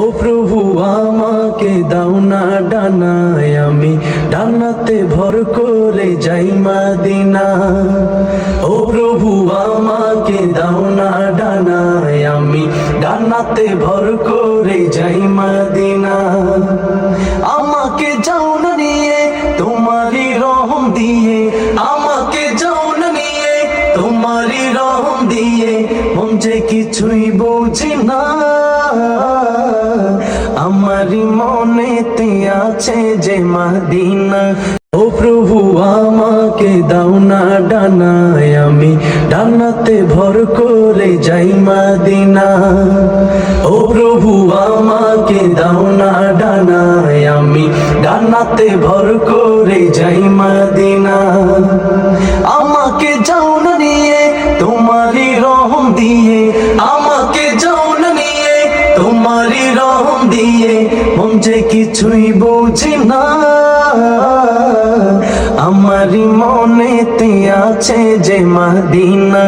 ও প্রভু আমাকে দাও না ডানায়, আমি ডানাতে ভর করে যাই মদিনা। ও প্রভু আমাকে দাও না ডানায়, আমি ডানাতে ভর করে যাই মদিনা। আমাকে যাও না নিয়ে তোমারই রহম দিয়ে, আমাকে যাও না নিয়ে তোমারই রহম দিয়ে, মন যে কিছুই বুঝি না। আমারি মনেতে আছে যে মদিনা। ও প্রভু আমাকে দাও না ডানায়, আমি ডানাতে ভর করে যাই মদিনা। ও প্রভু আমাকে দাও না ডানায়, আমি ডানাতে ভর করে যাই মদিনা। আমাকে যাও না নিয়ে তোমারই রহম দিয়ে, আমাকে যাও না নিয়ে তোমারই রহম দিয়ে, মন যে কিছুই বুঝি না। আমারি মনেতে আছে যে মদিনা।